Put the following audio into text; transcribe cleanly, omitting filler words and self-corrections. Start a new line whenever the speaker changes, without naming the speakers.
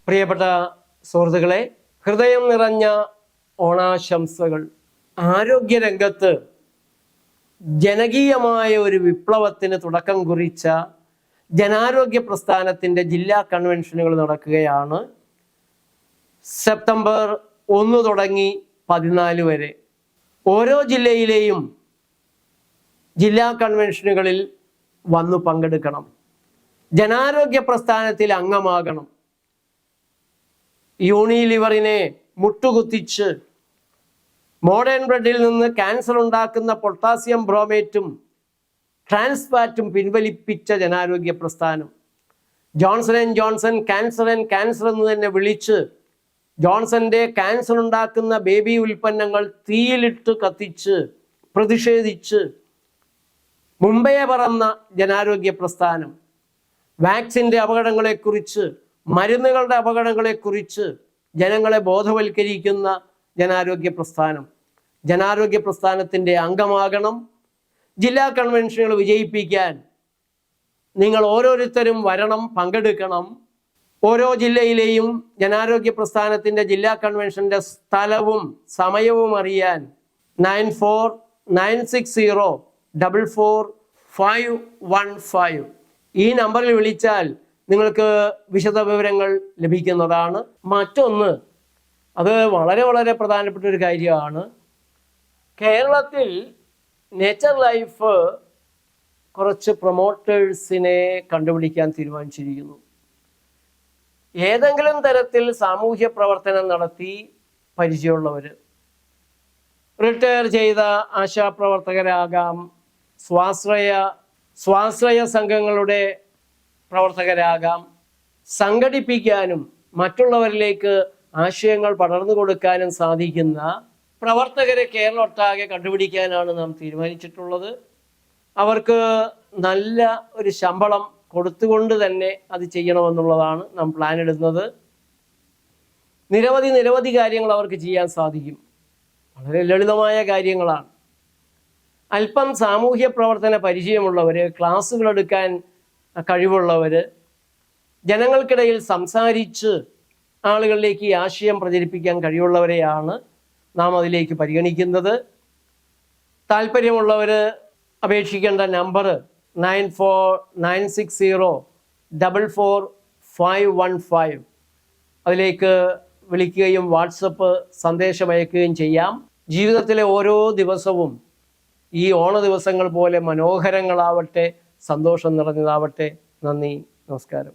പ്രിയപ്പെട്ട സുഹൃത്തുക്കളെ, ഹൃദയം നിറഞ്ഞ ഓണാശംസകൾ. ആരോഗ്യരംഗത്ത് ജനകീയമായ ഒരു വിപ്ലവത്തിന് തുടക്കം കുറിച്ച ജനാരോഗ്യ പ്രസ്ഥാനത്തിൻ്റെ ജില്ലാ കൺവെൻഷനുകൾ നടക്കുകയാണ്. സെപ്റ്റംബർ 1 തുടങ്ങി 14 വരെ ഓരോ ജില്ലയിലെയും ജില്ലാ കൺവെൻഷനുകളിൽ വന്നു പങ്കെടുക്കണം. ജനാരോഗ്യ പ്രസ്ഥാനത്തിൽ അംഗമാകണം. യൂണിലിവറിനെ മുട്ടുകുത്തിച്ച് മോഡേൺ ബ്രെഡിൽ നിന്ന് ക്യാൻസർ ഉണ്ടാക്കുന്ന പൊട്ടാസ്യം ബ്രോമേറ്റും ട്രാൻസ്ഫാറ്റും പിൻവലിപ്പിച്ച ജനാരോഗ്യ പ്രസ്ഥാനം. ജോൺസൺ ആൻഡ് ജോൺസൺ ക്യാൻസർ എന്ന് തന്നെ വിളിച്ച് ജോൺസന്റെ ക്യാൻസർ ഉണ്ടാക്കുന്ന ബേബി ഉൽപ്പന്നങ്ങൾ തീയിലിട്ട് കത്തിച്ച് പ്രതിഷേധിച്ച് മുംബൈ പറന്ന ജനാരോഗ്യ പ്രസ്ഥാനം. വാക്സിൻ്റെ അപകടങ്ങളെക്കുറിച്ച്, മരുന്നുകളുടെ അപകടങ്ങളെക്കുറിച്ച് ജനങ്ങളെ ബോധവൽക്കരിക്കുന്ന ജനാരോഗ്യ പ്രസ്ഥാനം. ജനാരോഗ്യ പ്രസ്ഥാനത്തിൻ്റെ അംഗമാകണം. ജില്ലാ കൺവെൻഷനുകൾ വിജയിപ്പിക്കാൻ നിങ്ങൾ ഓരോരുത്തരും വരണം, പങ്കെടുക്കണം. ഓരോ ജില്ലയിലെയും ജനാരോഗ്യ പ്രസ്ഥാനത്തിൻ്റെ ജില്ലാ കൺവെൻഷൻ്റെ സ്ഥലവും സമയവും അറിയാൻ 9496044515 ഈ നമ്പറിൽ വിളിച്ചാൽ നിങ്ങൾക്ക് വിശദ വിവരങ്ങൾ ലഭിക്കുന്നതാണ്. മറ്റൊന്ന്, അത് വളരെ വളരെ പ്രധാനപ്പെട്ട ഒരു കാര്യമാണ്. കേരളത്തിൽ നേച്ചർ ലൈഫ് കുറച്ച് പ്രൊമോട്ടേഴ്സിനെ കണ്ടുപിടിക്കാൻ തീരുമാനിച്ചിരിക്കുന്നു. ഏതെങ്കിലും തരത്തിൽ സാമൂഹ്യ പ്രവർത്തനം നടത്തി പരിചയമുള്ളവർ, റിട്ടയർ ചെയ്ത ആശാപ്രവർത്തകരാകാം, സ്വാശ്രയ സംഘങ്ങളുടെ പ്രവർത്തകരാകാം. സംഘടിപ്പിക്കാനും മറ്റുള്ളവരിലേക്ക് ആശയങ്ങൾ പടർന്നു കൊടുക്കാനും സാധിക്കുന്ന പ്രവർത്തകരെ കേരളമൊട്ടാകെ കണ്ടുപിടിക്കാനാണ് നാം തീരുമാനിച്ചിട്ടുള്ളത്. അവർക്ക് നല്ല ഒരു ശമ്പളം കൊടുത്തുകൊണ്ട് തന്നെ അത് ചെയ്യണമെന്നുള്ളതാണ് നാം പ്ലാൻ ഇടുന്നത്. നിരവധി കാര്യങ്ങൾ അവർക്ക് ചെയ്യാൻ സാധിക്കും. വളരെ ലളിതമായ കാര്യങ്ങളാണ്. അല്പം സാമൂഹ്യ പ്രവർത്തന പരിചയമുള്ളവർ, ക്ലാസ്സുകൾ എടുക്കാൻ കഴിവുള്ളവർ, ജനങ്ങൾക്കിടയിൽ സംസാരിച്ച് ആളുകളിലേക്ക് ഈ ആശയം പ്രചരിപ്പിക്കാൻ കഴിവുള്ളവരെയാണ് നാം അതിലേക്ക് പരിഗണിക്കുന്നത്. താല്പര്യമുള്ളവർ അപേക്ഷിക്കേണ്ട നമ്പർ 9496044515. അതിലേക്ക് വിളിക്കുകയും വാട്സപ്പ് സന്ദേശം അയക്കുകയും ചെയ്യാം. ജീവിതത്തിലെ ഓരോ ദിവസവും ഈ ഓണ ദിവസങ്ങൾ പോലെ മനോഹരങ്ങളാവട്ടെ, സന്തോഷം നിറഞ്ഞതാവട്ടെ. നന്ദി, നമസ്കാരം.